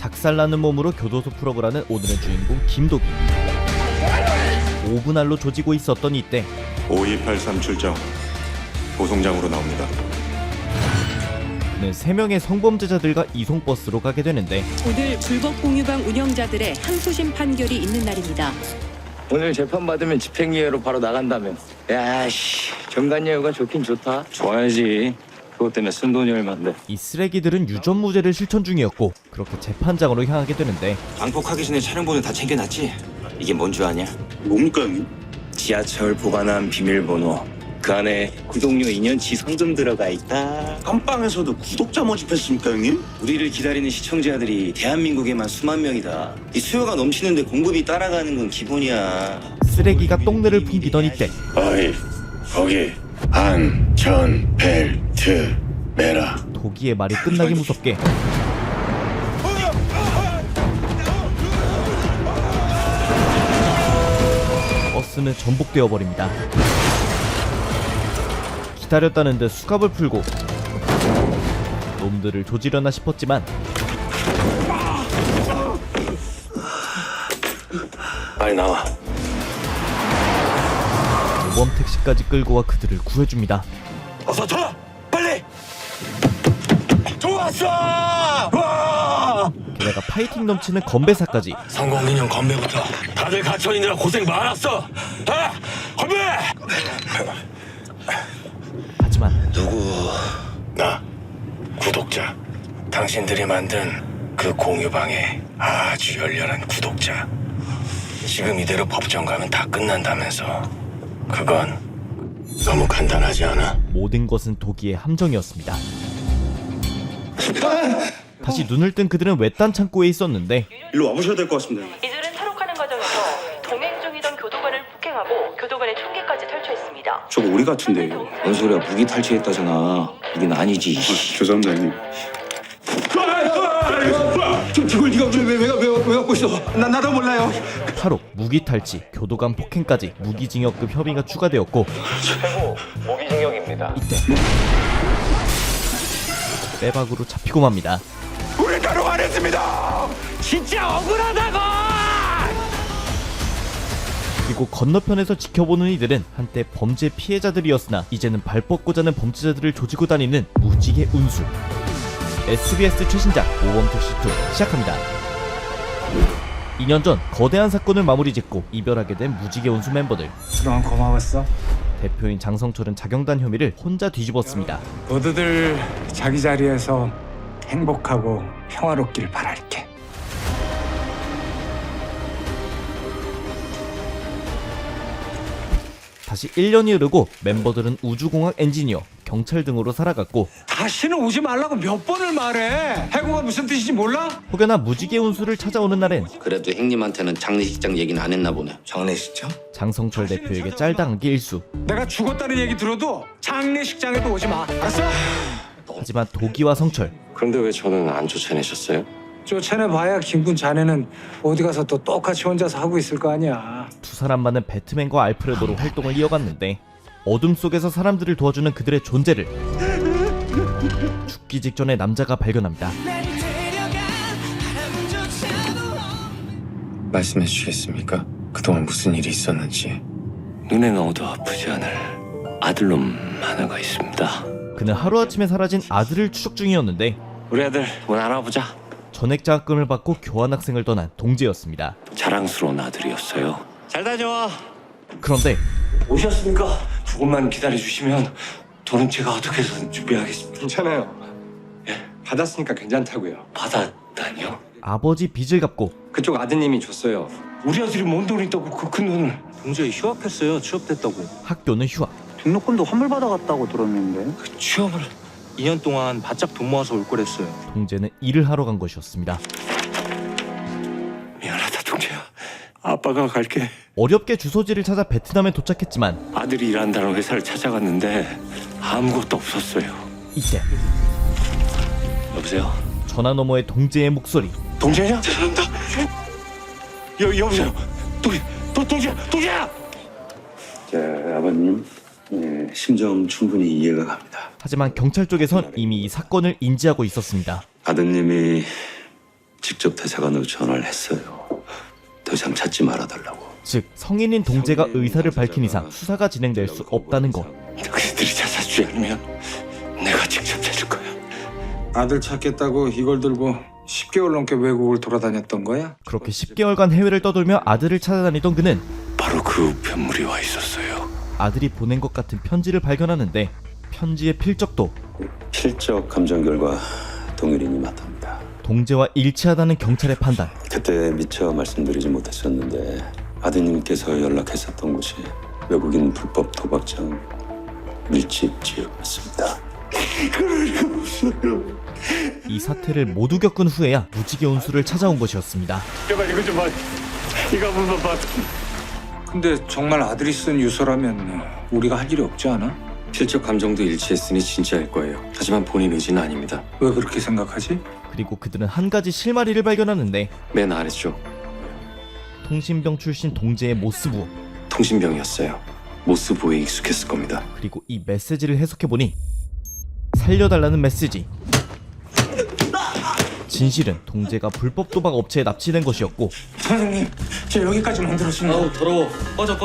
작살나는 몸으로 교도소 풀어보라는 오늘의 주인공 김도기. 5분 안로 조지고 있었던 이때 5283 출정 보송장으로 나옵니다. 그는 3명의 성범죄자들과 이송버스로 가게 되는데 오늘 불법 공유방 운영자들의 항소심 판결이 있는 날입니다. 오늘 재판 받으면 집행유예로 바로 나간다며. 야씨, 정관예우가 좋긴 좋다. 좋아야지. 그것 때문에 쓴 돈이 얼만데. 이 쓰레기들은 유전무죄를 실천 중이었고 그렇게 재판장으로 향하게 되는데 방콕하기 전에 촬영본을 다 챙겨놨지? 이게 뭔 줄 아냐? 뭡니까? 지하철 보관함 비밀번호. 그 안에 구독료 2년치 성금 들어가 있다. 안방에서도 구독자 모집했습니까, 형님? 우리를 기다리는 시청자들이 대한민국에만 수만 명이다. 이 수요가 넘치는데 공급이 따라가는 건 기본이야. 쓰레기가 똥내를 풍기던 이때 어이, 거기 안전벨트 매라. 도기의 말이 끝나기 무섭게 버스는 전복되어 버립니다. 기다렸다는 듯 수갑을 풀고 놈들을 조지려나 싶었지만 빨리 나와. 모범 택시까지 끌고 와 그들을 구해줍니다. 어서 타! 빨리! 좋았어! 와! 게다가 파이팅 넘치는 건배사까지. 성공기념 건배부터 다들 갇혀있느라 고생 많았어. 아! 건배! 하지만 누구? 나 구독자. 당신들이 만든 그 공유방의 아주 열렬한 구독자. 지금 이대로 법정 가면 다 끝난다면서. 그건 너무 간단하지 않아? 모든 것은 도기의 함정이었습니다. 다시 눈을 뜬 그들은 외딴 창고에 있었는데 일로 와보셔야 될 것 같습니다. 이들은 탈옥하는 과정에서 동행 중이던 교도관을 폭행하고 교도관의 총기까지 탈취했습니다. 저거 우리 같은데. 뭔 소리야? 무기 탈취했다잖아. 우린 아니지. 죄송합니다, 형님. 저걸 네가 왜 갖고 있어? 나도 몰라요. 탈옥, 무기 탈취, 교도관 폭행까지 무기징역급 혐의가 추가되었고 최고 무기징역입니다. 이때 빼박으로 잡히고 맙니다. 우리 탈옥 안 했습니다. 진짜 억울하다고! 그리고 건너편에서 지켜보는 이들은 한때 범죄 피해자들이었으나 이제는 발 뻗고 자는 범죄자들을 조지고 다니는 무지개 운수. SBS 최신작 모범택시2 시작합니다. 2년 전 거대한 사건을 마무리 짓고 이별하게 된 무지개 운수 멤버들. 그동안 고마웠어. 대표인 장성철은 자경단 혐의를 혼자 뒤집었습니다. 모두들 자기 자리에서 행복하고 평화롭길 바랄게. 다시 1년이 흐르고 멤버들은 우주공학 엔지니어, 경찰 등으로 살아갔고 다시는 오지 말라고 몇 번을 말해. 해고가 무슨 뜻인지 몰라? 혹여나 무지개 운수를 찾아오는 날엔 그래도 형님한테는 장례식장 얘기는 안 했나 보네. 장례식장? 장성철 대표에게 짤당하기 일수. 내가 죽었다는 얘기 들어도 장례식장에도 오지 마. 알았어? 하지만 도기와 성철, 그런데 왜 저는 안 쫓아내셨어요? 쫓아내봐야 김군 자네는 어디 가서 또 똑같이 혼자서 하고 있을 거 아니야. 두 사람만은 배트맨과 알프레도로 활동을 이어갔는데 어둠 속에서 사람들을 도와주는 그들의 존재를 죽기 직전에 남자가 발견합니다. 말씀해 주시겠습니까? 그동안 무슨 일이 있었는지. 눈에 넣어도 아프지 않을 아들놈 하나가 있습니다. 그는 하루아침에 사라진 아들을 추적 중이었는데 우리 아들 오늘 알아보자. 전액장학금을 받고 교환학생을 떠난 동재였습니다. 자랑스러운 아들이었어요. 잘 다녀와. 그런데 오셨습니까? 조금만 기다려주시면 돈은 제가 어떻게 해서든 준비하겠습니다. 괜찮아요. 예? 받았으니까 괜찮다고요. 받았다니요? 아버지 빚을 갚고 그쪽 아드님이 줬어요. 우리 아들이 뭔 돈이 있다고 그 큰 돈을. 동재 휴학했어요. 취업됐다고. 학교는 휴학. 등록금도 환불 받아갔다고 들었는데. 그 취업을 2년 동안 바짝 돈 모아서 올 거랬어요. 동재는 일을 하러 간 것이었습니다. 미안하다 동재야. 아빠가 갈게. 어렵게 주소지를 찾아 베트남에 도착했지만 아들이 일한다는 회사를 찾아갔는데 아무것도 없었어요. 이때 여보세요? 전화 너머의 동재의 목소리. 동재냐? 죄송합니다. 여보세요? 동재야! 자, 아버님, 심정 충분히 이해가 갑니다. 하지만 경찰 쪽에선 이미 이 사건을 인지하고 있었습니다. 아드님이 직접 직접 대사관으로 전화를 했어요. 더 이상 찾지 말아달라고. 즉 성인인 동재가 의사를 밝힌 이상 수사가 진행될 수 없다는 것. 당신들이 찾아주지 않으면 내가 직접 찾을 거야. 아들 찾겠다고 이걸 들고 10개월 넘게 외국을 돌아다녔던 거야? 그렇게 10개월간 해외를 떠돌며 아들을 찾아다니던 그는 바로 그 우편물이 와 있었어요. 아들이 보낸 것 같은 편지를 발견하는데 편지의 필적도 필적 감정 결과 동일인이 맞답니다. 동재와 일치하다는 경찰의 판단. 그때 미처 말씀드리지 못했었는데 아드님께서 연락했었던 곳이 외국인 불법 도박장 밀집 지역이었습니다. 이 사태를 모두 겪은 후에야 무지개 운수를 찾아온 것이었습니다. 제발 이거 좀 봐. 이거 한 번만 봐. 근데 정말 아들이 쓴 유서라면 우리가 할 일이 없지 않아? 필적 감정도 일치했으니 진짜일 거예요. 하지만 본인 의지는 아닙니다. 왜 그렇게 생각하지? 그리고 그들은 한 가지 실마리를 발견하는데 맨 아래쪽 통신병 출신 동재의 모스부호, 통신병이었어요. 모스부에 익숙했을 겁니다. 그리고 이 메시지를 해석해보니 살려달라는 메시지. 진실은 동재가 불법 도박 업체에 납치된 것이었고 선생님, 저 여기까지 만들었습니다. 아우 더러워. 꺼져.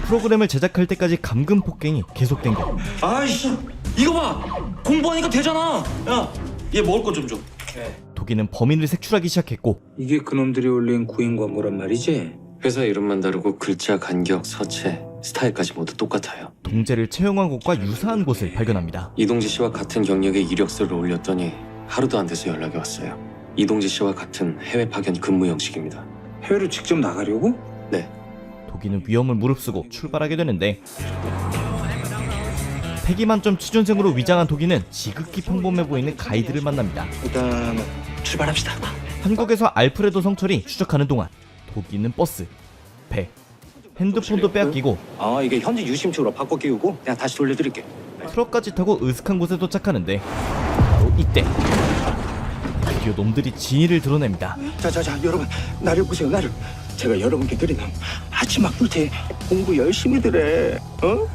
프로그램을 제작할 때까지 감금 폭행이 계속된 것. 아이씨 이거 봐. 공부하니까 되잖아. 야 얘 먹을 거 좀 줘. 도기는 범인을 색출하기 시작했고 이게 그놈들이 올린 구인 광고란 말이지? 회사 이름만 다르고 글자, 간격, 서체, 스타일까지 모두 똑같아요. 동재를 채용한 곳과 유사한 곳을 발견합니다. 이동재 씨와 같은 경력의 이력서를 올렸더니 하루도 안 돼서 연락이 왔어요. 이동재 씨와 같은 해외 파견 근무 형식입니다. 해외로 직접 나가려고? 네. 도기는 위험을 무릅쓰고 출발하게 되는데 패기 만점 취준생으로 위장한 도기는 지극히 평범해 보이는 가이드를 만납니다. 일단 출발합시다. 한국에서 알프레도 성철이 추적하는 동안 도기는 버스, 배, 핸드폰도 빼앗기고 아 이게 현지 유심칩으로 바꿔 끼우고 내가 다시 돌려드릴게. 트럭까지 타고 으슥한 곳에 도착하는데 바로 이때 드디어 놈들이 진위를 드러냅니다. 자 여러분 나를 보세요 나를. 제가 여러분께 드리는 아침 막불태 공부 열심히들 해. 어?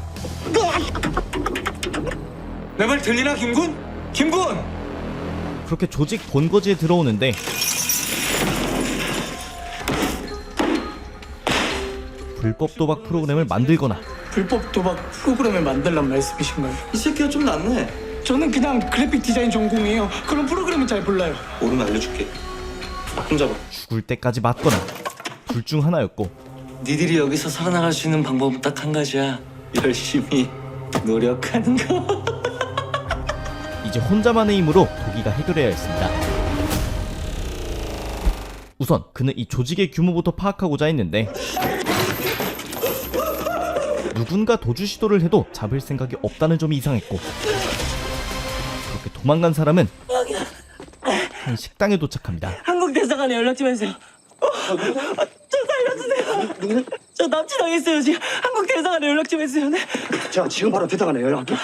내 말 들리나, 김군? 김군! 그렇게 조직 본거지에 들어오는데 불법 도박 프로그램을 만들거나 불법 도박 프로그램을 만들란 말씀이신가요? 이 새끼가 좀 낫네. 저는 그냥 그래픽 디자인 전공이에요. 그런 프로그램은 잘 몰라요. 모르면 알려줄게. 손잡아. 죽을 때까지 맞거나 둘 중 하나였고 니들이 여기서 살아나갈 수 있는 방법은 딱 한 가지야. 열심히 노력하는 거. 이제 혼자만의 힘으로 도기가 해결해야 했습니다. 우선 그는 이 조직의 규모부터 파악하고자 했는데 누군가 도주 시도를 해도 잡을 생각이 없다는 점이 이상했고 그렇게 도망간 사람은 한 식당에 도착합니다. 한국 대사관에 연락 좀 해주세요. 저 살려주세요. 저 납치당했어요. 지금 한국 대사관에 연락 좀 해주세요. 네. 자 지금 바로 대사관에 연락할게.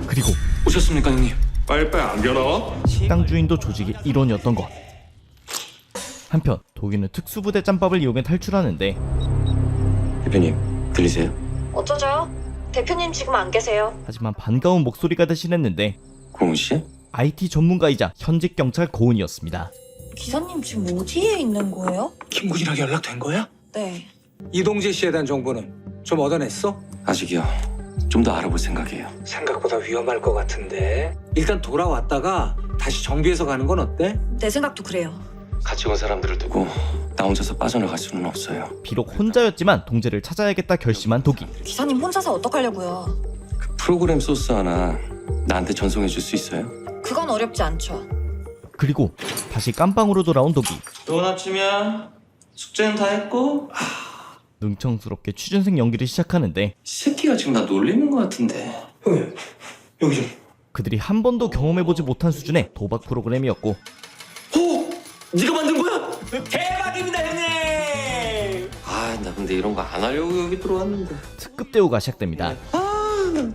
그리고 오셨습니까 형님? 빨리빨리 안 겨뤄? 식당 주인도 조직의 일원이었던 것. 한편 도기는 특수부대 짬밥을 이용해 탈출하는데 대표님 들리세요? 어쩌죠? 대표님 지금 안 계세요. 하지만 반가운 목소리가 대신했는데 고은 씨? IT 전문가이자 현직 경찰 고은이었습니다. 기사님 지금 어디에 있는 거예요? 김군이랑 연락된 거야? 네. 이동재 씨에 대한 정보는 좀 얻어냈어? 아직이요. 좀 더 알아볼 생각이에요. 생각보다 위험할 것 같은데. 일단 돌아왔다가 다시 정비해서 가는 건 어때? 내 생각도 그래요. 같이 온 사람들을 두고 나 혼자서 빠져나갈 수는 없어요. 비록 혼자였지만 동재를 찾아야겠다 결심한 도기. 기사님 혼자서 어떡하려고요? 그 프로그램 소스 하나 나한테 전송해 줄 수 있어요? 그건 어렵지 않죠. 그리고 다시 깜빵으로 돌아온 도기. 좋은 아침이야. 숙제는 다 했고? 능청스럽게 취준생 연기를 시작하는데 이 새끼가 지금 나 놀리는 것 같은데. 형님 여기 좀. 그들이 한 번도 경험해보지 못한 수준의 도박 프로그램이었고 네가 만든 거야? 대박입니다 형님. 아, 나 근데 이런 거 안 하려고 여기 들어왔는데. 특급 대우가 시작됩니다.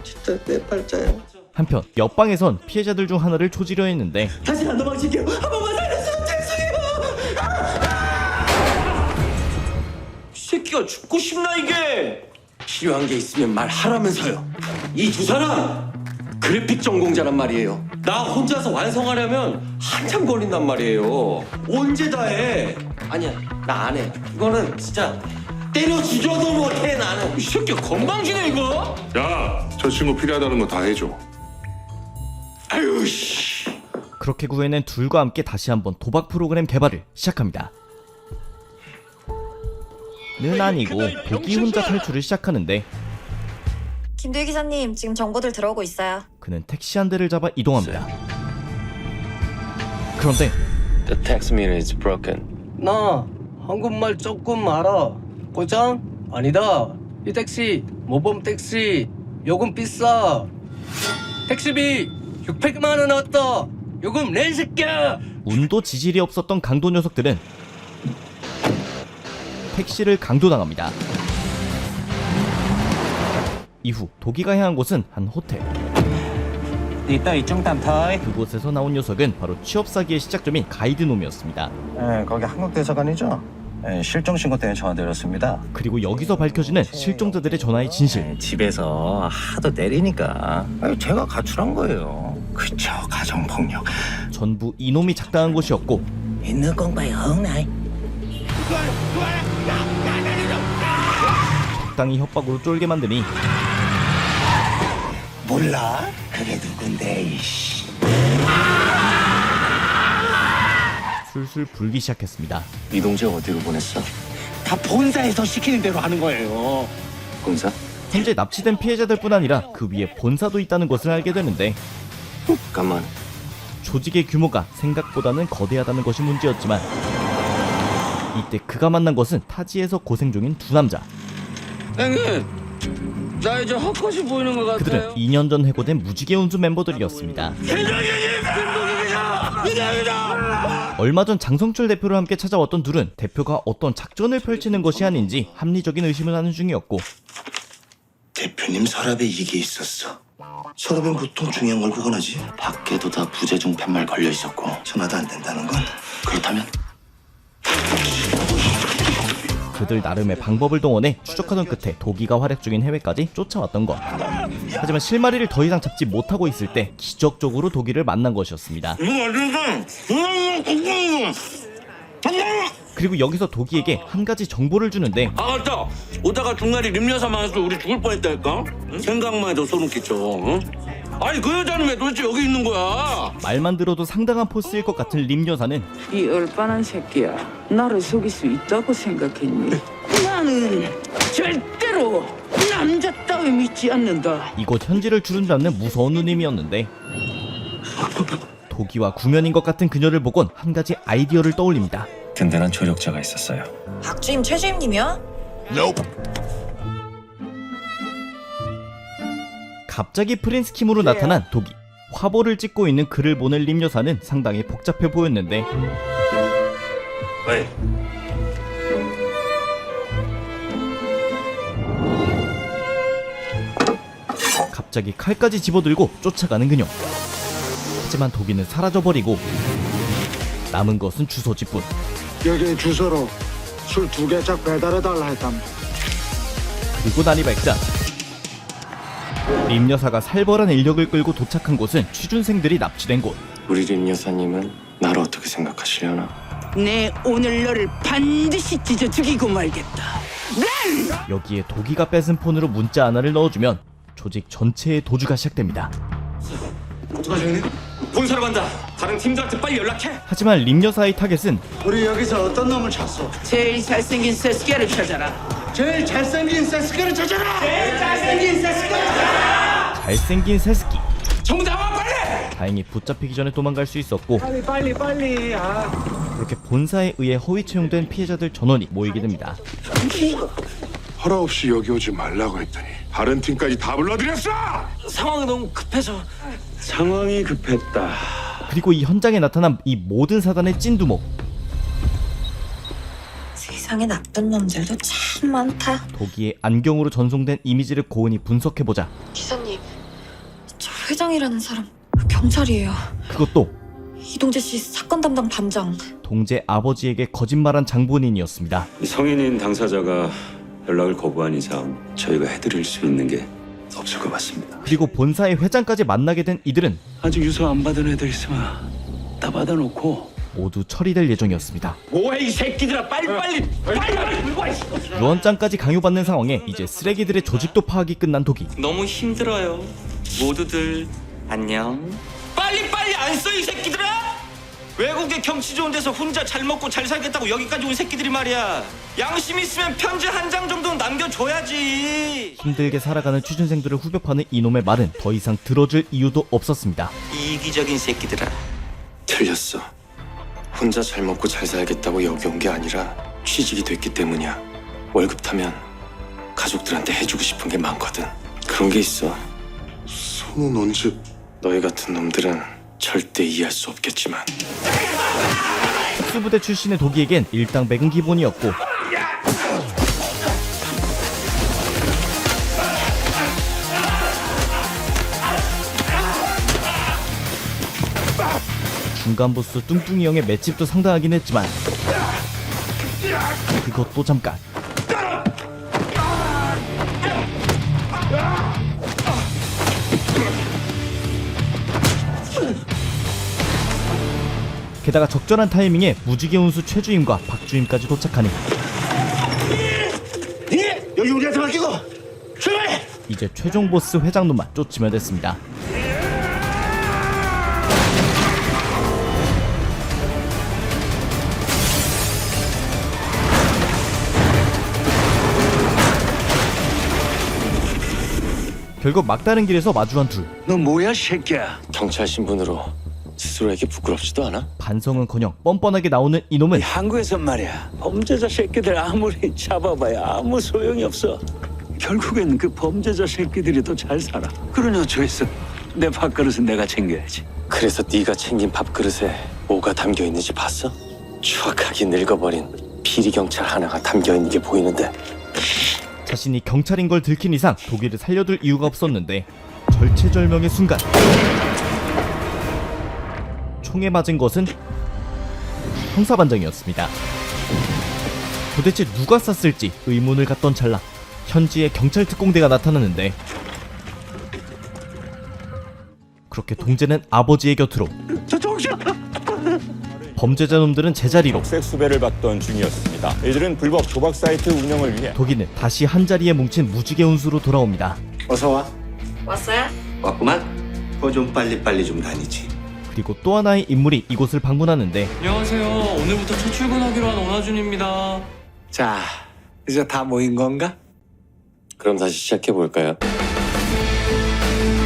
진짜 내 팔자야. 한편 옆방에선 피해자들 중 하나를 조지려 했는데 다시 안 도망칠게요. 한 번만 살려주세요. 죄송해요. 이 새끼가 죽고 싶나 이게? 필요한 게 있으면 말하라면서요. 이 두 사람 그래픽 전공자란 말이에요. 나 혼자서 완성하려면 한참 걸린단 말이에요. 언제 다 해? 아니야, 나 안 해. 이거는 진짜 때려 죽여도 못해 나는. 이 새끼 건방지네 이거. 야, 저 친구 필요하다는 거 다 해줘. 아유 씨. 그렇게 구해낸 둘과 함께 다시 한번 도박 프로그램 개발을 시작합니다. 는 아니고 도기 혼자 탈출을 시작하는데 김두희 기자님, 지금 정보들 들어오고 있어요. 그는 택시 한 대를 잡아 이동합니다. 그런데 The tax meter is broken. 나 한국말 조금 알아. 고장? 아니다. 이 택시 모범 택시 요금 비싸. 택시비 600만 원 왔다. 요금 내 새끼야. 운도 지질이 없었던 강도 녀석들은 택시를 강도당합니다. 이후 도기가 향한 곳은 한 호텔. 그곳에서 나온 녀석은 바로 취업 사기의 시작점인 가이드놈이었습니다. 거기 한국 대사관이죠? 실종 신고 때문에 전화드렸습니다. 그리고 여기서 밝혀지는 실종자들의 전화의 진실. 집에서 하도 때리니까 제가 가출한 거예요. 그쵸, 가정폭력. 전부 이놈이 작당한 것이었고 있는 공부에 엉나이. 적당히 협박으로 쫄게 만드니 몰라? 그게 누군데, 이씨. 술술 불기 시작했습니다. 이동재 어디로 보냈어? 다 본사에서 시키는 대로 하는 거예요. 본사? 현재 납치된 피해자들뿐 아니라 그 위에 본사도 있다는 것을 알게 되는데 잠깐만. 조직의 규모가 생각보다는 거대하다는 것이 문제였지만 이때 그가 만난 것은 타지에서 고생 중인 두 남자. 형님, 나 이제 헛것이 보이는 것 그들은 같아요. 2년 전 해고된 무지개 운수 멤버들이었습니다. 얼마 전 장성철 대표를 함께 찾아왔던 둘은 대표가 어떤 작전을 펼치는 것이 아닌지 합리적인 의심을 하는 중이었고 대표님 서랍에 이게 있었어. 서랍엔 보통 중요한 걸 보관하지. 밖에도 다 부재중 팻말 걸려 있었고 전화도 안 된다는 건 그렇다면 그들 나름의 방법을 동원해 추적하던 끝에 도기가 활약 중인 해외까지 쫓아왔던 것. 하지만 실마리를 더 이상 잡지 못하고 있을 때 기적적으로 도기를 만난 것이었습니다. 그리고 여기서 도기에게 한 가지 정보를 주는데 아 맞다. 오다가 중간에 림여사 만나서 우리 죽을 뻔했다니까. 생각만 해도 소름 끼쳐. 응? 아니 그 여자는 왜 도대체 여기 있는 거야? 말만 들어도 상당한 포스일 것 같은 림 여사는 이 얼빠난 새끼야. 나를 속일 수 있다고 생각했니? 나는 절대로 남자 따위 믿지 않는다. 이곳 현지를 주름잡는 무서운 누님이었는데 도기와 구면인 것 같은 그녀를 보곤 한 가지 아이디어를 떠올립니다. 든든한 조력자가 있었어요. 박주임, 최주임님이요? 갑자기 프린스킴으로 나타난 도기. 화보를 찍고 있는 그를 보는 림 여사는 상당히 복잡해 보였는데 왜? 갑자기 칼까지 집어들고 쫓아가는 그녀. 하지만 도기는 사라져버리고 남은 것은 주소지뿐. 여기 주소로 술 2개짝 배달해달라 했답니다. 그리고 날이 밝자 림 여사가 살벌한 인력을 끌고 도착한 곳은 취준생들이 납치된 곳. 우리 림 여사님은 나를 어떻게 생각하시려나? 내 오늘 너를 반드시 찢어 죽이고 말겠다. 여기에 도기가 뺏은 폰으로 문자 하나를 넣어주면 조직 전체의 도주가 시작됩니다. 어떡하지 형님? 본사로 간다. 다른 팀들한테 빨리 연락해. 하지만 림 여사의 타겟은 우리 여기서 어떤 놈을 찾소? 제일 잘생긴 세스케를 찾아라. 제일 잘생긴 세스케를 찾아라! 제일 잘생긴 세스케를 찾아라! 잘생긴 세스키. 전부 나와 빨리! 다행히 붙잡히기 전에 도망갈 수 있었고 빨리. 그렇게 본사에 의해 허위 채용된 피해자들 전원이 모이게 됩니다. 허락 없이 여기 오지 말라고 했더니 다른 팀까지 다 불러들였어! 상황이 너무 급해서. 상황이 급했다. 그리고 이 현장에 나타난 이 모든 사단의 찐두목. 세상에 나쁜 놈들도 참 많다. 도기의 안경으로 전송된 이미지를 고은히 분석해보자 기사님, 저 회장이라는 사람 경찰이에요. 그것도 이동재 씨 사건 담당 반장. 동재 아버지에게 거짓말한 장본인이었습니다. 성인인 당사자가 연락을 거부한 이상 저희가 해드릴 수 있는 게 없을 것 같습니다. 그리고 본사의 회장까지 만나게 된 이들은 아직 유서 안 받은 애들 있으면 다 받아놓고. 모두 처리될 예정이었습니다. 뭐해 이 새끼들아 빨리 물고 와. 유언장까지 강요받는 상황에 이제 쓰레기들의 조직도 파악이 끝난 독이 너무 힘들어요. 모두들 안녕. 빨리 안 써 이 새끼들아. 외국에 경치 좋은 데서 혼자 잘 먹고 잘 살겠다고 여기까지 온 새끼들이 말이야. 양심 있으면 편지 한 장 정도는 남겨줘야지. 힘들게 살아가는 취준생들을 후벼파는 이놈의 말은 더 이상 들어줄 이유도 없었습니다. 이기적인 새끼들아. 틀렸어. 혼자 잘 먹고 잘 살겠다고 여기 온 게 아니라 취직이 됐기 때문이야. 월급 타면 가족들한테 해주고 싶은 게 많거든. 그런 게 있어. 손은 언제? 너희 같은 놈들은 절대 이해할 수 없겠지만 특수부대 출신의 독이에겐 일당백은 기본이었고 중간 보스 뚱뚱이 형의 맷집도 상당하긴 했지만 그것도 잠깐. 게다가 적절한 타이밍에 무지개 운수 최주임과 박주임까지 도착하니 여기 우리한테 맡기고 출발해. 이제 최종 보스 회장놈만 쫓으면 됐습니다. 결국 막다른 길에서 마주한 둘. 너 뭐야 새끼야? 경찰 신분으로 스스로에게 부끄럽지도 않아? 반성은커녕 뻔뻔하게 나오는 이놈은 한국에선 말이야 범죄자 새끼들 아무리 잡아봐야 아무 소용이 없어. 결국엔 그 범죄자 새끼들이 더 잘 살아. 그러니 어쩌겠어. 내 밥그릇은 내가 챙겨야지. 그래서 네가 챙긴 밥그릇에 뭐가 담겨 있는지 봤어? 추악하게 늙어버린 비리 경찰 하나가 담겨 있는 게 보이는데 자신이 경찰인 걸 들킨 이상 독일을 살려둘 이유가 없었는데 절체절명의 순간 총에 맞은 것은 형사반장이었습니다. 도대체 누가 쐈을지 의문을 갖던 찰나 현지의 경찰 특공대가 나타났는데 그렇게 동재는 아버지의 곁으로 범죄자놈들은 제자리로 수배를 받던 중이었습니다. 이들은 불법 도박 사이트 운영을 위해 독일은 다시 한자리에 뭉친 무지개 운수로 돌아옵니다. 어서 와. 왔어요? 왔구만. 뭐 좀 빨리 좀 다니지. 그리고 또 하나의 인물이 이곳을 방문하는데 안녕하세요. 오늘부터 첫 출근하기로 한 원하준입니다. 자, 이제 다 모인 건가? 그럼 다시 시작해볼까요?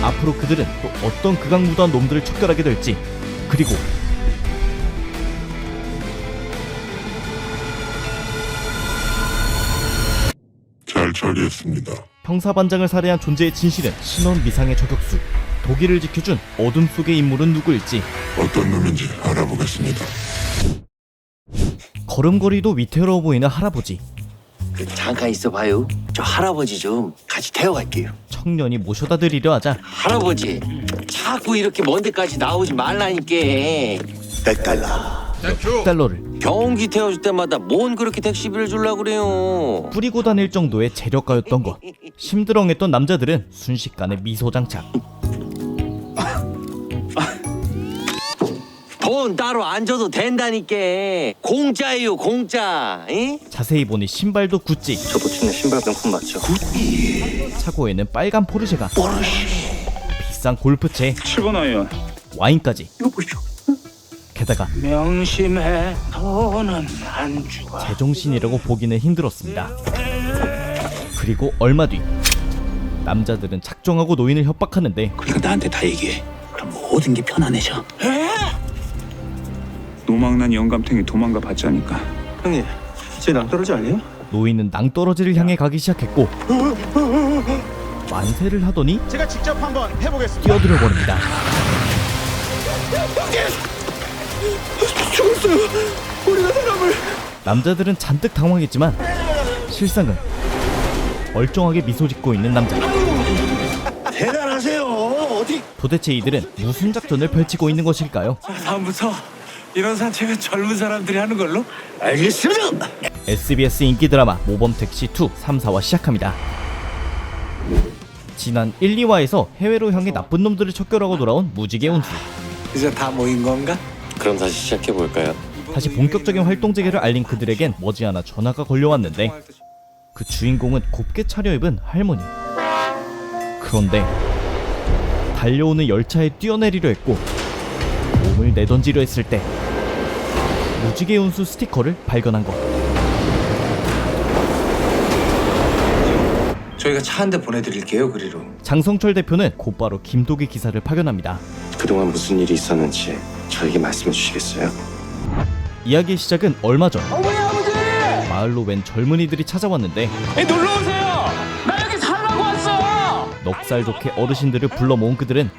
앞으로 그들은 또 어떤 극악무도한 놈들을 척결하게 될지 그리고 잘 처리했습니다. 형사반장을 살해한 존재의 진실은 신원 미상의 저격수 독일을 지켜준 어둠 속의 인물은 누구일지 어떤 놈인지 알아보겠습니다. 걸음걸이도 위태로워 보이는 할아버지. 잠깐 있어봐요. 저 할아버지 좀 같이 태워갈게요. 청년이 모셔다 드리려 하자 할아버지 자꾸 이렇게 먼 데까지 나오지 말라니까. 100달러를 경기 태워줄 때마다 뭔 그렇게 택시비를 주려고 그래요. 뿌리고 다닐 정도의 재력가였던 것. 심드렁했던 남자들은 순식간에 미소 장착. 돈 따로 안 줘도 된다니까. 공짜예요 공짜. 에? 자세히 보니 신발도 구찌. 저 붙이는 신발 명품 맞죠? 차고에는 빨간 포르쉐가 비싼 골프채 7번 와인까지. 이거 보시오. 게다가 명심해. 돈은 안 주고. 제정신이라고 보기는 힘들었습니다. 그리고 얼마 뒤 남자들은 작정하고 노인을 협박하는데 그러니까 나한테 다 얘기해. 그럼 모든 게 편안해져. 노망난 영감탱이 도망가 봤자니까. 형님, 제 낭떠러지 아니에요? 노인은 낭떠러지를 향해 가기 시작했고 만세를 하더니 제가 직접 한번 해보겠습니다. 뛰어들어 버립니다. 죽었어요. 우리가 사람을. 남자들은 잔뜩 당황했지만 실상은 멀쩡하게 미소 짓고 있는 남자. 대단하세요. 어디? 도대체 이들은 무슨 작전을 펼치고 있는 것일까요? 다음부터 이런 산책은 젊은 사람들이 하는 걸로? 알겠습니다. SBS 인기 드라마 모범택시 2 3, 4화 시작합니다. 지난 1, 2화에서 해외로 향해 나쁜 놈들을 척결하고 돌아온 무지개 운수. 이제 다 모인 건가? 그럼 다시 시작해볼까요? 다시 본격적인 활동 재개를 알린 그들에겐 머지않아 전화가 걸려왔는데 그 주인공은 곱게 차려입은 할머니. 그런데 달려오는 열차에 뛰어내리려 했고 몸을 내던지려 했을 때 무지개 운수 스티커를 발견한 것. 저희가 차 한 대 보내드릴게요, 그리로. 장성철 대표는 곧바로 김도기 기사를 파견합니다. 그동안 무슨 일이 있었는지 저에게 말씀해 주시겠어요? 이야기의 시작은 얼마 전 마을로 웬 젊은이들이 찾아왔는데 놀러오세요. 나 여기 살라고 왔어. 넉살 좋게 어르신들을 불러 모은 그들은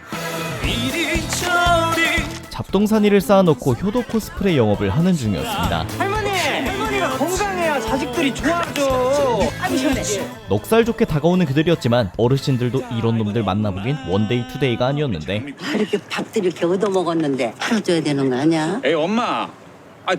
잡동사니를 쌓아놓고 효도 코스프레 영업을 하는 중이었습니다. 할머니가 건강해야 자식들이 좋아하죠. 아주 시원해. 넉살 좋게 다가오는 그들이었지만 어르신들도 이런 놈들 만나보긴 원데이 투데이가 아니었는데 이렇게 밥들 이렇게 얻어먹었는데 팔아줘야 되는 거 아니야? 에이 엄마,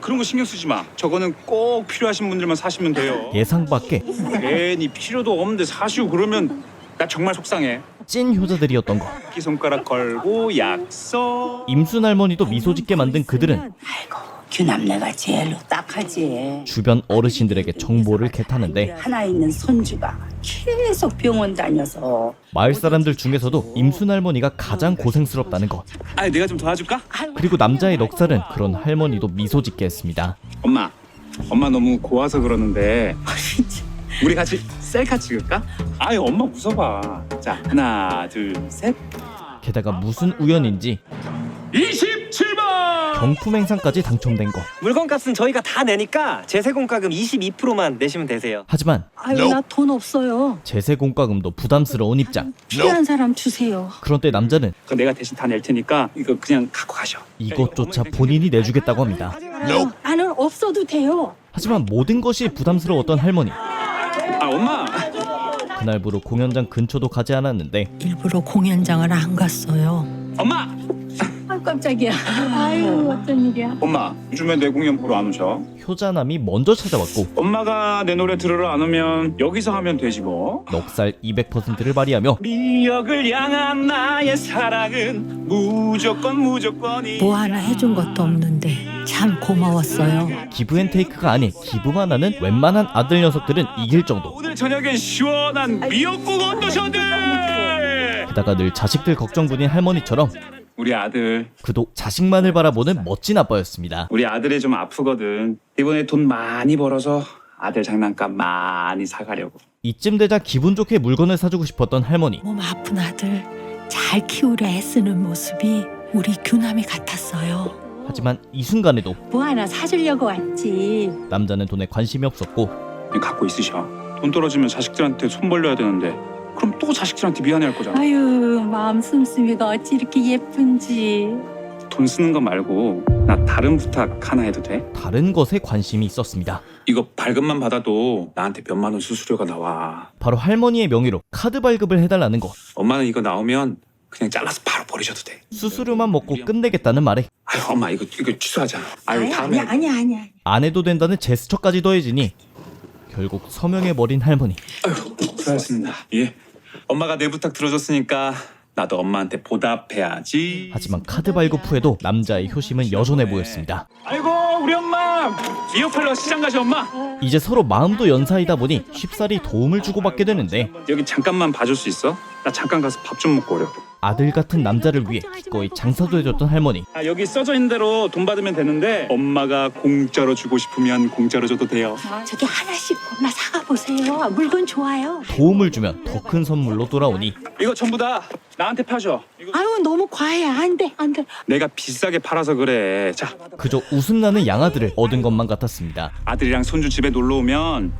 그런 거 신경 쓰지 마. 저거는 꼭 필요하신 분들만 사시면 돼요. 예상 밖의 괜히 필요도 없는데 사시고 그러면 나 정말 속상해. 찐 효자들이었던 것. 이 손가락 걸고 약속. 임순 할머니도 미소 짓게 만든 그들은 아이고 규남네가 제일로 딱하지. 주변 어르신들에게 정보를 개타는데 하나 있는 손주가 계속 병원 다녀서 마을 사람들 중에서도 임순 할머니가 가장 고생스럽다는 것. 내가 좀 도와줄까? 그리고 남자의 넉살은 그런 할머니도 미소 짓게 했습니다. 엄마 너무 고와서 그러는데 우리 같이 셀카 찍을까? 엄마 웃어봐. 자, 하나, 둘, 셋. 게다가 무슨 우연인지 27번! 경품 행상까지 당첨된 것. 물건값은 저희가 다 내니까 제세공과금 22%만 내시면 되세요. 하지만 아유 나 돈 없어요. 제세공과금도 부담스러운 입장. 필요한 사람 주세요. 그런데 남자는 그거 내가 대신 다 낼 테니까 이거 그냥 갖고 가셔. 이것조차 본인이 내주겠다고 합니다. 나는 없어도 돼요. 하지만 모든 것이 부담스러웠던 할머니. 엄마! 그날부로 공연장 근처도 가지 않았는데 일부러 공연장을 안 갔어요. 엄마! 아 깜짝이야. 아유 어쩐 일이야. 엄마, 요즘에 내 공연 보러 안 오셔? 효자남이 먼저 찾아왔고 엄마가 내 노래 들으러 안 오면 여기서 하면 되지 뭐. 넉살 200%를 발휘하며 미역을 향한 나의 사랑은 무조건이. 뭐 하나 해준 것도 없는데 참 고마웠어요. 기브앤테이크가 아닌 기부만 하는 웬만한 아들 녀석들은 이길 정도. 오늘 저녁엔 시원한 미역국 어떠셔들? 게다가 늘 자식들 걱정분인 할머니처럼 우리 아들 그도 자식만을 바라보는 멋진 아빠였습니다. 우리 아들이 좀 아프거든. 이번에 돈 많이 벌어서 아들 장난감 많이 사가려고. 이쯤 되자 기분 좋게 물건을 사주고 싶었던 할머니. 몸 아픈 아들 잘 키우려 애쓰는 모습이 우리 규남이 같았어요. 하지만 이 순간에도 뭐 하나 사주려고 왔지. 남자는 돈에 관심이 없었고 갖고 있으셔. 돈 떨어지면 자식들한테 손 벌려야 되는데 그럼 또 자식들한테 미안해할 거잖아. 아유 마음 씀씀이가 어찌 이렇게 예쁜지. 돈 쓰는 거 말고 나 다른 부탁 하나 해도 돼? 다른 것에 관심이 있었습니다. 이거 발급만 받아도 나한테 몇만 원 수수료가 나와. 바로 할머니의 명의로 카드 발급을 해달라는 것. 엄마는 이거 나오면 그냥 잘라서 바로 버리셔도 돼. 수수료만 먹고 끝내겠다는 말에 엄마 이거 취소하자. 다음에 아니야. 안 해도 된다는 제스처까지 더해지니 결국 서명해버린 할머니. 수고하셨습니다. 예. 엄마가 내 부탁 들어줬으니까 나도 엄마한테 보답해야지. 하지만 카드 발급 후에도 남자의 효심은 여전해 보였습니다. 아이고 우리 엄마 미역 팔러 시장 가시 엄마. 이제 서로 마음도 연사이다 보니 쉽사리 도움을 주고받게 되는데 여기 잠깐만 봐줄 수 있어? 나 잠깐 가서 밥 좀 먹고 오려. 아들 같은 남자를 위해 기꺼이 장사도 해줬던 할머니. 여기 써져 있는 대로 돈 받으면 되는데 엄마가 공짜로 주고 싶으면 공짜로 줘도 돼요. 저기 하나씩 골라 사가 보세요. 물건 좋아요. 도움을 주면 더 큰 선물로 돌아오니 이거 전부 다 나한테 파셔. 아유 너무 과해. 안 돼. 내가 비싸게 팔아서 그래. 자, 그저 웃음나는 양아들을 얻은 것만 같았습니다. 아들이랑 손주 집에 놀러 오면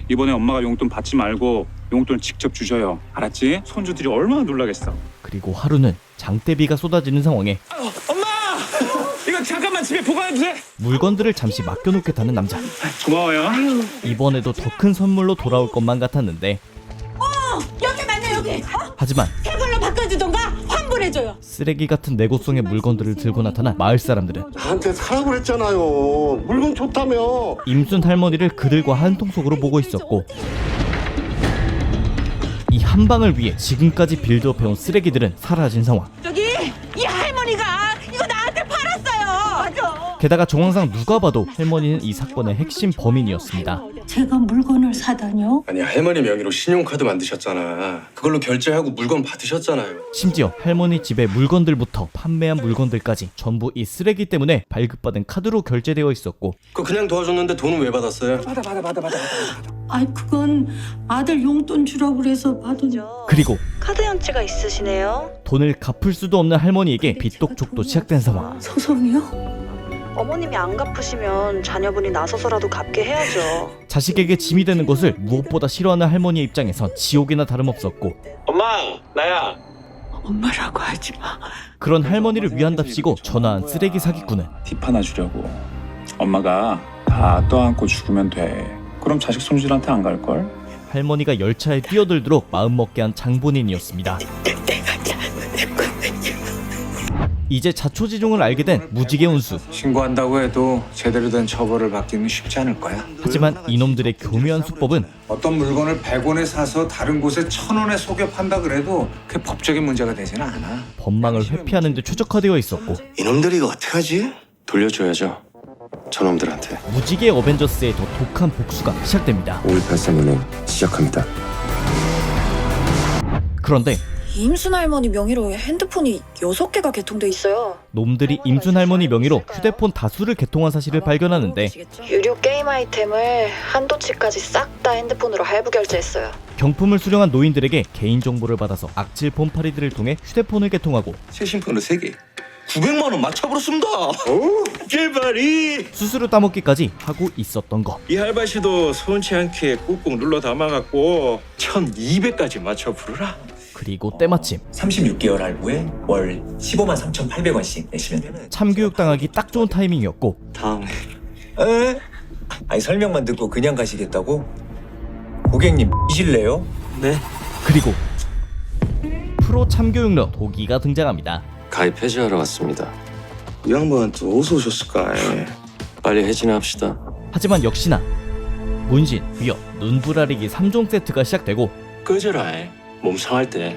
이번에 엄마가 용돈 받지 말고 용돈 직접 주셔요. 알았지? 손주들이 얼마나 놀라겠어. 그리고 하루는 장대비가 쏟아지는 상황에 엄마! 이거 잠깐만 집에 보관해도 돼? 물건들을 잠시 맡겨놓겠다는 남자. 고마워요. 이번에도 더 큰 선물로 돌아올 것만 같았는데 여기 맞네 여기. 하지만 새 걸로 바꿔주던가 환불해줘요. 쓰레기 같은 내구성의 물건들을 들고 나타난 마을 사람들은 나한테 사라고 그랬잖아요. 물건 좋다며. 임순 할머니를 그들과 한통 속으로 보고 있었고 이 한 방을 위해 지금까지 빌드업해온 쓰레기들은 사라진 상황. 저기 이 할머니가 이거 나한테 팔았어요. 맞아. 게다가 정황상 누가 봐도 할머니는 이 사건의 핵심 범인이었습니다. 제가 물건을 사다뇨? 아니 할머니 명의로 신용카드 만드셨잖아. 그걸로 결제하고 물건 받으셨잖아요. 심지어 할머니 집의 물건들부터 판매한 물건들까지 전부 이 쓰레기 때문에 발급받은 카드로 결제되어 있었고, 그냥 도와줬는데 돈은 왜 받았어요? 아이 그건 아들 용돈 주라고 그래서 받은. 그리고 카드 연체가 있으시네요. 돈을 갚을 수도 없는 할머니에게 빚독촉도 시작된 상황. 소송이요? 어머님이 안 갚으시면 자녀분이 나서서라도 갚게 해야죠. 자식에게 짐이 되는 것을 무엇보다 싫어하는 할머니의 입장에선 지옥이나 다름없었고, 엄마, 나야. 엄마라고 하지 마. 그런 할머니를 위한답시고 전화한 쓰레기 사기꾼은 팁 하나 주려고. 엄마가 다 떠안고 죽으면 돼. 그럼 자식 손질한테 안 갈걸? 할머니가 열차에 뛰어들도록 마음먹게 한 장본인이었습니다. 이제 자초지종을 알게 된 무지개 운수. 신고한다고 해도 제대로 된 처벌을 받기는 쉽지 않을 거야. 하지만 이놈들의 교묘한 수법은 어떤 물건을 100원에 사서 다른 곳에 1000원에 속여 판다 그래도 그게 법적인 문제가 되지는 않아. 법망을 회피하는 데 최적화되어 있었고, 이놈들이 이거 어떡하지? 돌려줘야죠. 저놈들한테. 무지개 어벤져스의 더 독한 복수가 시작됩니다. 5.18 시작합니다. 그런데 임순 할머니 명의로 핸드폰이 6개가 개통돼 있어요. 놈들이 임순 할머니 명의로 휴대폰 다수를 개통한 사실을 발견하는데, 유료 게임 아이템을 한도치까지 싹 다 핸드폰으로 할부 결제했어요. 경품을 수령한 노인들에게 개인정보를 받아서 악질 폰파리들을 통해 휴대폰을 개통하고 최신폰을 3개 900만 원 맞춰버렸습니다. 제발이. 수수료 따먹기까지 하고 있었던 것. 이 할바씨도 손치 않게 꾹꾹 눌러 담아갖고 1200까지 맞춰 부르라. 그리고 때마침 36개월 할부에 월 15만 3,800원씩 내시면 됩니다. 참교육당하기 딱 좋은 타이밍이었고, 다음에. 에? 아니 설명만 듣고 그냥 가시겠다고? 고객님 이실래요? 네. 그리고 프로 참교육러 도기가 등장합니다. 가입 해지하러 왔습니다. 이 양반은 또 어디서 오셨을까? 빨리 해지나 합시다. 하지만 역시나 문신, 위협, 눈부라리기 3종 세트가 시작되고, 꺼져라. 몸 상할 때.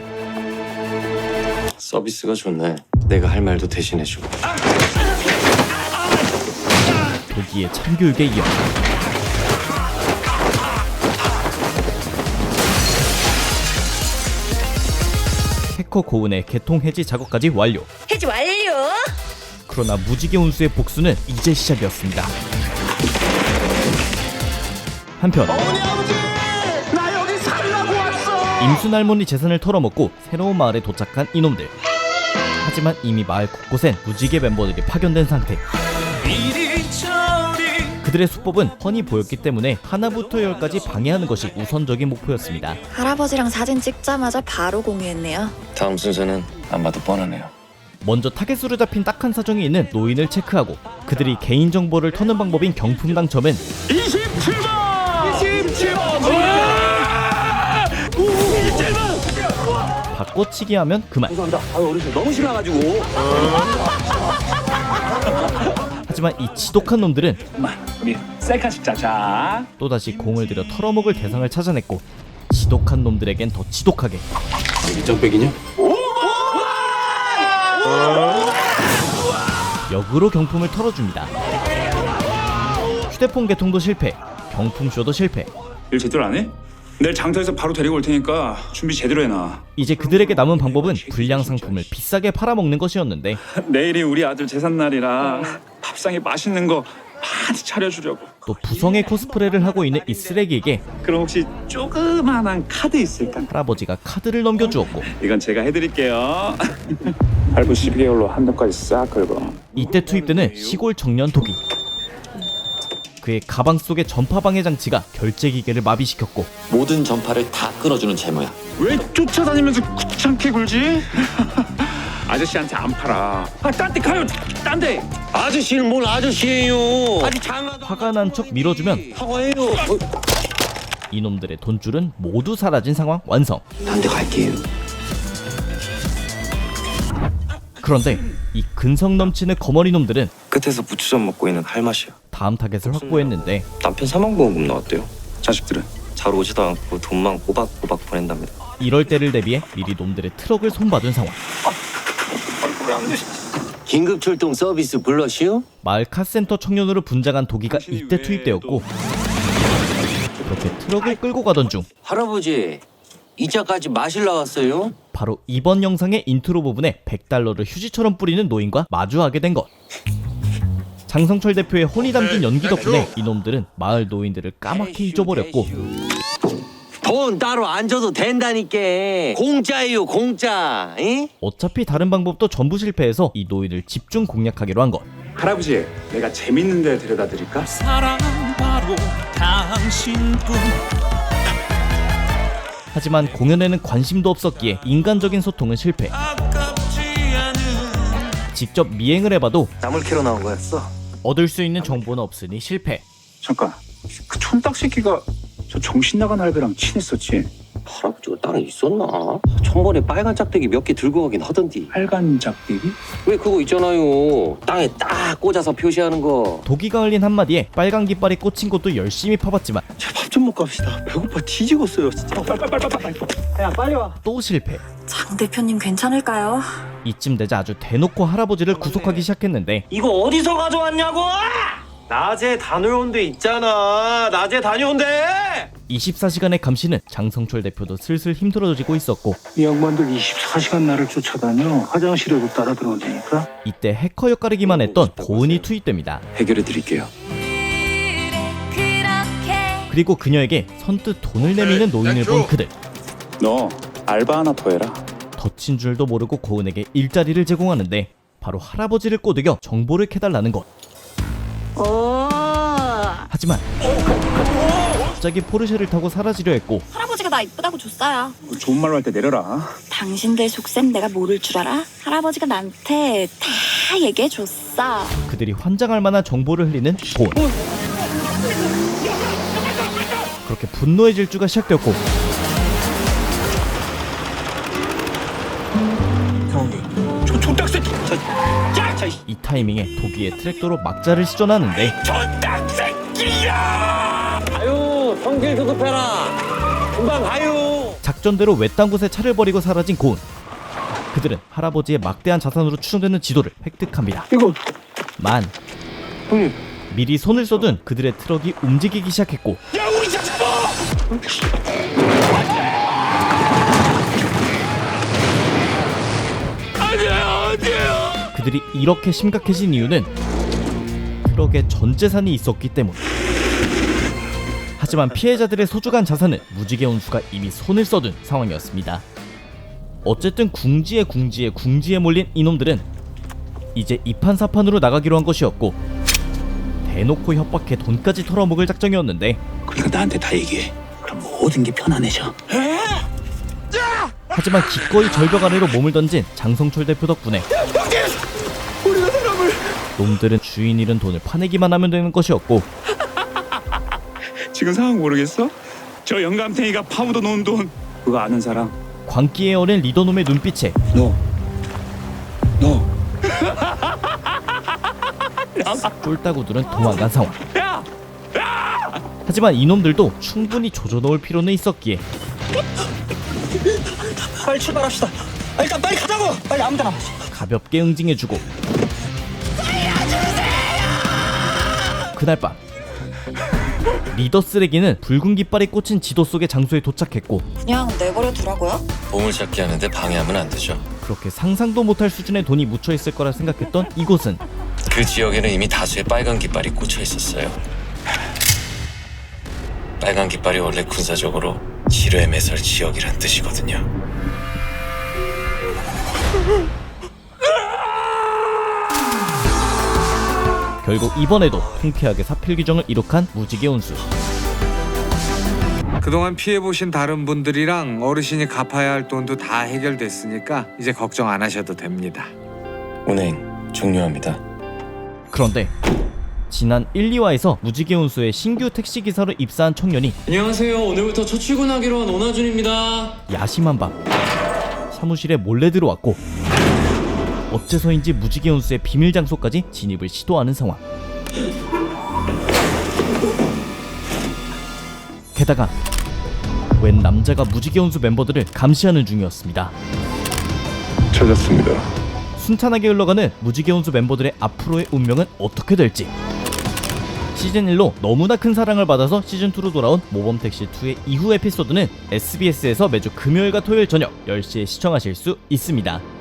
서비스가 좋네. 내가 할 말도 대신해주고. 도기의 참교육에 이어 해커 고은의 개통 해지 작업까지 완료. 해지 완료. 그러나 무지개 운수의 복수는 이제 시작이었습니다. 한편 나 여기 살라고 왔어. 임순 할머니 재산을 털어먹고 새로운 마을에 도착한 이놈들. 하지만 이미 마을 곳곳엔 무지개 멤버들이 파견된 상태. 그들의 수법은 훤히 보였기 때문에 하나부터 열까지 방해하는 것이 우선적인 목표였습니다. 할아버지랑 사진 찍자마자 바로 공유했네요. 다음 순서는 안 봐도 뻔하네요. 먼저 타겟으로 잡힌 딱한 사정이 있는 노인을 체크하고, 그들이 개인정보를 터는 방법인 경품 당첨은 27번. 바꿔치기 하면 그만. 죄송합니다. 어르신 너무 싫어가지고. 하지만 이 지독한 놈들은 우리 셀카씩 짜자. 또다시 공을 들여 털어먹을 대상을 찾아냈고, 지독한 놈들에겐 더 지독하게 밑장빼기냐? 역으로 경품을 털어줍니다. 휴대폰 개통도 실패, 경품쇼도 실패. 일 제대로 안 해? 내일 장터에서 바로 데리고 올 테니까 준비 제대로 해놔. 이제 그들에게 남은 방법은 불량 상품을 비싸게 팔아먹는 것이었는데, 내일이 우리 아들 제삿날이라 밥상에 맛있는 거 많이 차려주려고. 또 부성의 코스프레를 하고 있는 이 쓰레기에게 그럼 혹시 조그만한 카드 있을까? 할아버지가 카드를 넘겨주었고, 이건 제가 해드릴게요. 할부 12개월로 한도까지 싹 긁어. 이때 투입되는 시골 청년 도기. 그의 가방 속의 전파 방해 장치가 결제 기계를 마비시켰고, 모든 전파를 다 끊어주는 채무야. 왜 쫓아다니면서 귀찮게 굴지? 아저씨한테 안 팔아. 딴 데 가요. 딴 데. 아저씨는 뭘 아저씨예요? 아니 장가도 화가 난 척 밀어주면 사과해요. 이놈들의 돈줄은 모두 사라진 상황 완성. 딴 데 갈게요. 그런데 이 근성 넘치는 거머리 놈들은 끝에서 부추전 먹고 있는 할맛이야. 다음 타겟을 확보했는데, 남편 사망보험금 나왔대요. 자식들은 잘 오지도 않고 돈만 꼬박꼬박 보낸답니다. 이럴 때를 대비해 미리 놈들의 트럭을 손봐둔 상황. 긴급 출동 서비스 불러시오? 마을 카센터 청년으로 분장한 도기가 이때 투입되었고, 그렇게 트럭을 끌고 가던 중 할아버지, 이 차까지 마실 나왔어요? 바로 이번 영상의 인트로 부분에 $100를 휴지처럼 뿌리는 노인과 마주하게 된 것. 장성철 대표의 혼이 담긴 연기 덕분에 이놈들은 마을 노인들을 까맣게 잊어버렸고, 돈 따로 안 줘도 된다니까. 공짜예요, 공짜. 에? 어차피 다른 방법도 전부 실패해서 이 노인을 집중 공략하기로 한 것. 할아버지, 내가 재밌는 데 데려다 드릴까? 사랑은 바로 당신뿐. 하지만 공연에는 관심도 없었기에 인간적인 소통은 실패. 직접 미행을 해봐도 나물 캐러 나온 거였어. 얻을 수 있는 정보는 없으니 실패. 잠깐, 그 촌딱 새끼가 저 정신 나간 할배랑 친했었지? 할아버지가 땅에 있었나? 전번에 빨간 짝대기 몇 개 들고 가긴 하던디. 빨간 작대기? 왜 그거 있잖아요. 땅에 딱 꽂아서 표시하는 거. 도기가 흘린 한마디에 빨간 깃발이 꽂힌 곳도 열심히 파봤지만 밥 좀 먹고 갑시다. 배고파 뒤지겠어요 진짜. 빨리. 야, 빨리 와. 또 실패. 장 대표님 괜찮을까요? 이쯤 되자 아주 대놓고 할아버지를 구속하기 시작했는데, 이거 어디서 가져왔냐고? 낮에 다녀온 데 있잖아. 낮에 다녀온 데. 24시간의 감시는 장성철 대표도 슬슬 힘들어지고 있었고, 이 양반들 24시간 나를 쫓아다녀. 화장실에도 따라 들어오니까. 이때 해커 역할이기만 했던 고은이 투입됩니다. 해결해 드릴게요. 그리고 그녀에게 선뜻 돈을 내미는 노인을 본 그들. 너 알바 하나 더 해라. 덧친 줄도 모르고 고은에게 일자리를 제공하는데, 바로 할아버지를 꼬드겨 정보를 캐달라는 것. 하지만 갑자기 포르쉐를 타고 사라지려 했고, 할아버지가 나 이쁘다고 줬어요. 좋은 말로 할 때 내려라. 당신들 속셈 내가 모를 줄 알아? 할아버지가 나한테 다 얘기해 줬어. 그들이 환장할 만한 정보를 흘리는 고은. 그렇게 분노의 질주가 시작되었고, 저 촌딱 새끼. 이 타이밍에 도기의 트랙터로 막자를 시전하는데, 가요. 성질 급급해라. 금방 가요. 작전대로 외딴 곳에 차를 버리고 사라진 고은. 그들은 할아버지의 막대한 자산으로 추정되는 지도를 획득합니다. 이거 미리 손을 쏟은 그들의 트럭이 움직이기 시작했고, 야, 우리 차 잡아! 아니에요. 그들이 이렇게 심각해진 이유는 트럭에 전 재산이 있었기 때문. 하지만 피해자들의 소중한 자산은 무지개 운수가 이미 손을 써둔 상황이었습니다. 어쨌든 궁지에 몰린 이놈들은 이제 이판사판으로 나가기로 한 것이었고, 대놓고 협박해 돈까지 털어먹을 작정이었는데, 그러니까 나한테 다 얘기해. 그럼 모든 게 편안해져. 하지만 기꺼이 절벽 아래로 몸을 던진 장성철 대표 덕분에 놈들은 주인 잃은 돈을 파내기만 하면 되는 것이었고, 지금 상황 모르겠어? 저 영감탱이가 파묻어 놓은 돈 그거 아는 사람? 광기에 어린 리더놈의 눈빛에 너 쫄따구들은 도망간 상황. 하지만 이놈들도 충분히 조져놓을 필요는 있었기에 빨리 출발합시다. 일단 빨리 가자고. 빨리 아무데나. 가볍게 응징해주고, 그날 밤 리더 쓰레기는 붉은 깃발이 꽂힌 지도 속의 장소에 도착했고, 그냥 내버려 두라고요? 보물찾기 하는데 방해하면 안 되죠. 그렇게 상상도 못할 수준의 돈이 묻혀있을 거라 생각했던 이곳은 그 지역에는 이미 다수의 빨간 깃발이 꽂혀 있었어요. 빨간 깃발이 원래 군사적으로 지뢰 매설 지역이란 뜻이거든요. 결국 이번에도 통쾌하게 사필 규정을 이룩한 무지개 운수. 그동안 피해보신 다른 분들이랑 어르신이 갚아야 할 돈도 다 해결됐으니까 이제 걱정 안 하셔도 됩니다. 운행 종료합니다. 그런데 지난 1, 2화에서 무지개 운수의 신규 택시기사로 입사한 청년이 안녕하세요. 오늘부터 첫 출근하기로 한 오나준입니다. 야심한 밤 사무실에 몰래 들어왔고, 어째서인지 무지개 운수의 비밀 장소까지 진입을 시도하는 상황. 게다가 웬 남자가 무지개 운수 멤버들을 감시하는 중이었습니다. 찾았습니다. 순탄하게 흘러가는 무지개 운수 멤버들의 앞으로의 운명은 어떻게 될지. 시즌1로 너무나 큰 사랑을 받아서 시즌2로 돌아온 모범택시2의 이후 에피소드는 SBS에서 매주 금요일과 토요일 저녁 10시에 시청하실 수 있습니다.